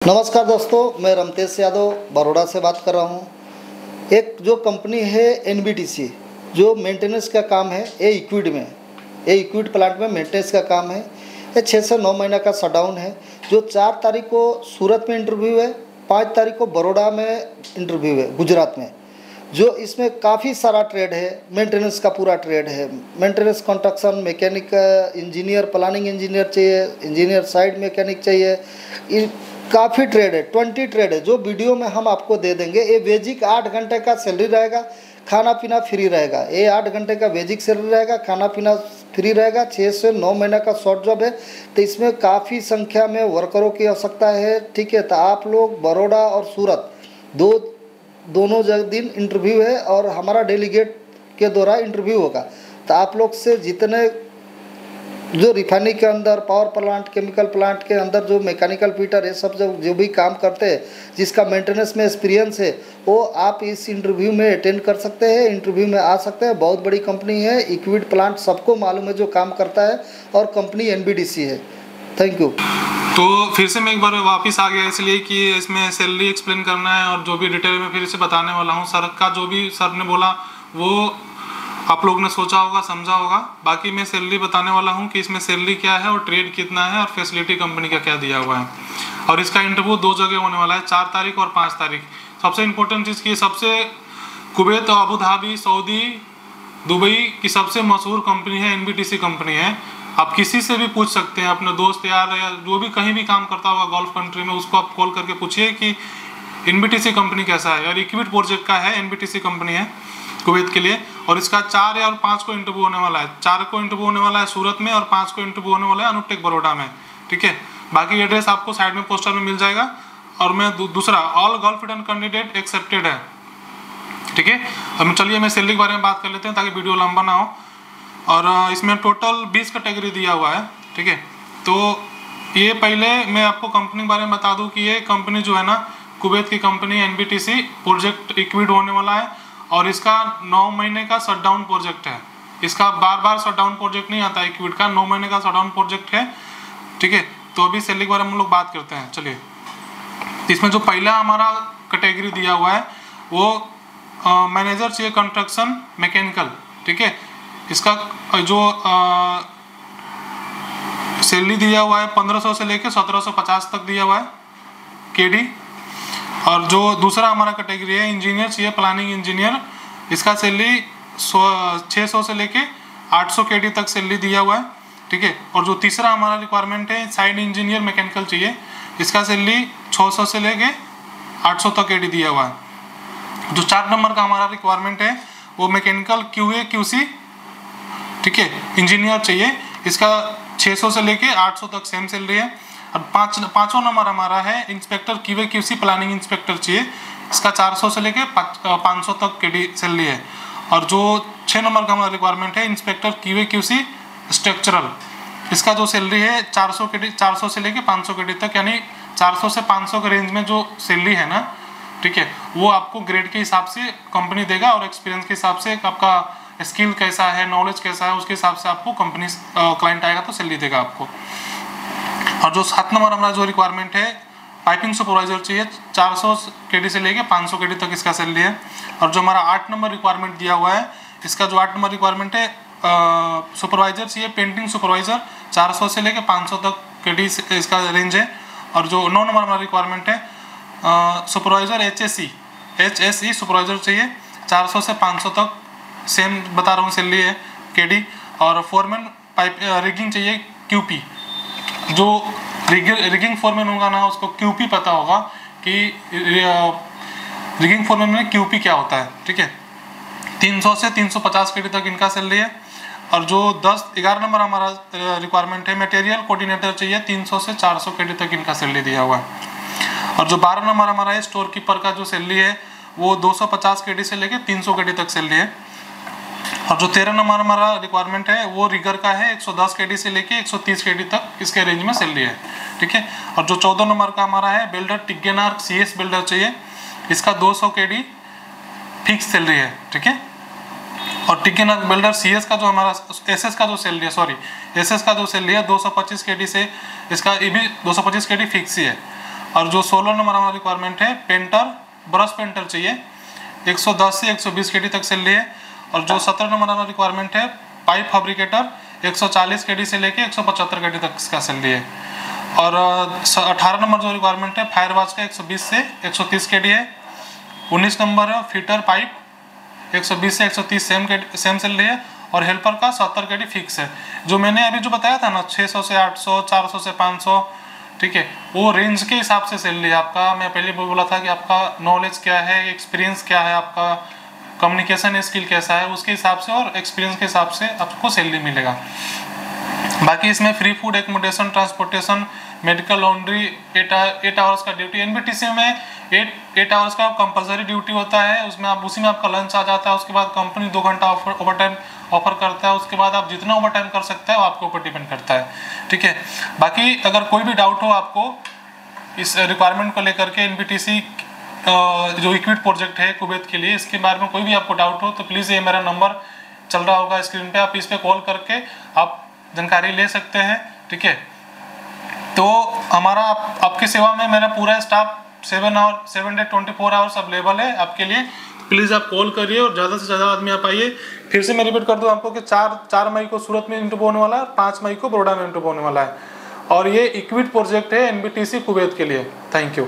नमस्कार दोस्तों, मैं रमतेश यादव बड़ौदा से बात कर रहा हूँ। एक जो कंपनी है एनबीटीसी, जो मेंटेनेंस का काम है ये इक्विड प्लांट में मेंटेनेंस का काम है। ये 6 से 9 महीना का शटडाउन है। जो 4 तारीख को सूरत में इंटरव्यू है, 5 तारीख को बड़ौदा में इंटरव्यू है गुजरात में। जो इसमें काफ़ी सारा ट्रेड है, मेंटेनेंस का पूरा ट्रेड है। Maintenance, construction, mechanic, engineer, planning engineer चाहिए, इंजीनियर साइड मैकेनिक चाहिए। काफ़ी ट्रेड है, 20 ट्रेड है जो वीडियो में हम आपको दे देंगे। ये बेजिक 8 घंटे का सैलरी रहेगा, खाना पीना फ्री रहेगा। ये 8 घंटे का बेजिक सैलरी रहेगा, खाना पीना फ्री रहेगा। 6 से 9 महीना का शॉर्ट जॉब है, तो इसमें काफ़ी संख्या में वर्करों की आवश्यकता है। ठीक है, तो आप लोग बड़ौदा और सूरत दोनों दिन इंटरव्यू है और हमारा डेलीगेट के द्वारा इंटरव्यू होगा। तो आप लोग से जितने जो रिफाइनरी के अंदर, पावर प्लांट, केमिकल प्लांट के अंदर जो मैकेनिकल फिटर, ये सब जो भी काम करते हैं, जिसका मेंटेनेंस में एक्सपीरियंस है, वो आप इस इंटरव्यू में अटेंड कर सकते हैं, इंटरव्यू में आ सकते हैं। बहुत बड़ी कंपनी है इक्विड प्लांट, सबको मालूम है जो काम करता है, और कंपनी एनबीडीसी है। Thank you. तो फिर से मैं एक बार वापस आ गया इसलिए कि इसमें सैलरी एक्सप्लेन करना है और जो भी डिटेल में फिर से बताने वाला हूँ। सर का जो भी सर ने बोला वो आप लोगों ने सोचा होगा, समझा होगा। बाकी मैं सैलरी बताने वाला हूँ कि इसमें सैलरी क्या है और ट्रेड कितना है और फैसिलिटी कंपनी का क्या दिया हुआ है। और इसका इंटरव्यू 2 जगह होने वाला है, 4 तारीख और 5 तारीख। सबसे इंपॉर्टेंट चीज़ की सबसे Kuwait, Abu Dhabi, Saudi, Dubai की सबसे मशहूर कंपनी है, एनबीटीसी कंपनी है। आप किसी से भी पूछ सकते हैं, अपने दोस्त यार या जो भी कहीं भी काम करता होगा गल्फ कंट्री में, उसको आप कॉल करके पूछिए कि एनबीटीसी कंपनी कैसा है। और इक्विड प्रोजेक्ट का है, एनबीटीसी कंपनी है कुवैत के लिए। और इसका 4 या 5 को इंटरव्यू होने वाला है। 4 को इंटरव्यू होने वाला है सूरत में और 5 को इंटरव्यू होने वाला है अनुटेक बड़ौदा में। ठीक है, बाकी एड्रेस आपको साइड में पोस्टर में मिल जाएगा। और मैं दूसरा, all gulf return candidate accepted है। ठीक है, अब चलिए मैं सैलरी के बारे में बात कर लेते हैं ताकि वीडियो लंबा ना हो। और इसमें टोटल 20 कैटेगरी दिया हुआ है। ठीक है, तो ये पहले मैं आपको कंपनी के बारे में बता दूं कि ये कंपनी जो है ना, कुवैत की कंपनी एनबीटीसी प्रोजेक्ट इक्विड होने वाला है। और इसका 9 महीने का शटडाउन प्रोजेक्ट है। इसका बार शटडाउन प्रोजेक्ट नहीं आता है इक्विड का, 9 महीने का शटडाउन प्रोजेक्ट है। ठीक है, तो अभी सैलरी के बारे में हम लोग बात करते हैं। चलिए, इसमें जो पहला हमारा कैटेगरी दिया हुआ है वो मैनेजर चाहिए कंस्ट्रक्शन मैकेनिकल। ठीक है, इसका जो सैलरी दिया हुआ है 1500 से लेकर 1750 तक दिया हुआ है केडी। और जो दूसरा हमारा कैटेगरी है इंजीनियर चाहिए, प्लानिंग इंजीनियर, इसका सैलरी 600 से लेके 800 केडी तक सैलरी दिया हुआ है। ठीक है, और जो तीसरा हमारा रिक्वायरमेंट है साइड इंजीनियर मैकेनिकल चाहिए, इसका सैलरी 600 से लेके 800 तक केडी दिया हुआ है। जो 4 नंबर का हमारा रिक्वायरमेंट है वो मैकेनिकल क्यूए क्यूसी, ठीक है, इंजीनियर चाहिए, इसका 600 से लेके 800 तक सेम सैलरी है। और पाँचों नंबर हमारा है inspector QA QC planning inspector चाहिए, इसका 400 से लेके 500 तक केडी सैलरी है। और जो 6 नंबर का हमारा रिक्वायरमेंट है इंस्पेक्टर क्यूए क्यूसी स्ट्रक्चरल, इसका जो सैलरी है 400 से लेके 500 केडी तक, यानी 400 से 500 के रेंज में जो सैलरी है ना, ठीक है, वो आपको ग्रेड के हिसाब से कंपनी देगा और एक्सपीरियंस के हिसाब से आपका स्किल कैसा है, नॉलेज कैसा है, उसके हिसाब से आपको कंपनी क्लाइंट आएगा तो सैलरी देगा आपको। और जो 7 नंबर हमारा जो रिक्वायरमेंट है पाइपिंग सुपरवाइजर चाहिए, 400 केडी से लेके 500 केडी तक इसका सैलरी है। और जो हमारा 8 नंबर रिक्वायरमेंट दिया हुआ है, इसका जो 8 नंबर रिक्वायरमेंट है सुपरवाइजर चाहिए, पेंटिंग सुपरवाइजर, 400 से लेके 500 तक केडी इसका रेंज है। और जो 9 नंबर हमारा रिक्वायरमेंट है सुपरवाइजर HSE सुपरवाइजर चाहिए, 400 से 500 तक सेम बता रहा हूँ सैलरी है केडी। और फोरमैन पाइप रिगिंग चाहिए QP, जो रिगिंग फोरमैन होगा ना उसको QP पता होगा कि रिगिंग फोरमैन में QP क्या होता है। ठीक है, 300 से 350 केडी तक इनका सैलरी है। और जो 11 नंबर हमारा रिक्वायरमेंट है मटेरियल कोऑर्डिनेटर चाहिए, 300 से 400 केडी तक इनका सैलरी दिया हुआ है। और जो 12 नंबर हमारा है स्टोर कीपर का जो सैलरी है वो 250 केडी से लेके 300 केडी तक सैलरी है। और जो 13 नंबर हमारा रिक्वायरमेंट है वो रिगर का है, 110 केडी से लेके 130 केडी तक इसके रेंज में सैलरी है। ठीक है, और जो 14 नंबर का हमारा है बिल्डर टिग्गेनार CS बिल्डर चाहिए, इसका 200 केडी फिक्स सैलरी है। ठीक है, और टिग्गेनार बिल्डर CS का जो हमारा SS का जो सैलरी है, SS का जो सैलरी है 225 केडी से, इसका ये भी 225 केडी फिक्स ही है। और जो 16 नंबर हमारा रिक्वायरमेंट है पेंटर, ब्रश पेंटर चाहिए, 110 से 120 केडी तक सैलरी है। और जो 17 नंबर हमारा रिक्वायरमेंट है पाइप फैब्रिकेटर, 140 केडी से लेके 175 केडी तक इसका सैलरी है। और 18 नंबर जो रिक्वायरमेंट है फायर वाच का 120 से 130 केडी है। 19 नंबर है फिटर पाइप, 120 से 130 सेम सैलरी है। और हेल्पर का 70 केडी फिक्स है। जो मैंने अभी जो बताया था ना 600 से 800, 400 से 500, ठीक है, वो रेंज के हिसाब से सैलरी है आपका। मैं पहले बोला था कि आपका नॉलेज क्या है, एक्सपीरियंस क्या है, आपका कम्युनिकेशन स्किल कैसा है, उसके हिसाब से और एक्सपीरियंस के हिसाब से आपको सैलरी मिलेगा। बाकी इसमें free food, accommodation, transportation, medical, laundry, 8 hours का ड्यूटी। एनबीटीसी में 8 आवर्स का कंपलसरी ड्यूटी होता है, उसमें आप उसी में आपका लंच आ जाता है। उसके बाद कंपनी 2 घंटा ओवर टाइम ऑफर करता है। उसके बाद आप जितना ओवर टाइम कर सकते हैं वो आपके ऊपर डिपेंड करता है, ठीक है। बाकी अगर कोई भी डाउट हो आपको इस रिक्वायरमेंट को लेकर के, एनबीटीसी जो इक्विट प्रोजेक्ट है कुवैत के लिए, इसके बारे में कोई भी आपको डाउट हो तो प्लीज़ ये मेरा नंबर चल रहा होगा स्क्रीन पे, आप इस पर कॉल करके आप जानकारी ले सकते हैं, ठीक है। तो हमारा आपकी सेवा में मेरा पूरा स्टाफ 7 डे 24 आवर्स अवेलेबल है आपके लिए। प्लीज़ आप कॉल करिए और ज़्यादा से ज़्यादा आदमी आप आइए। फिर से मैं रिपीट कर दूं आपको कि 4 मई को सूरत में इंटरव्यू होने वाला है, 5 मई को बड़ौदा में इंटरव्यू होने वाला है। और ये इक्विट प्रोजेक्ट है एनबीटीसी कुवैत के लिए। Thank you.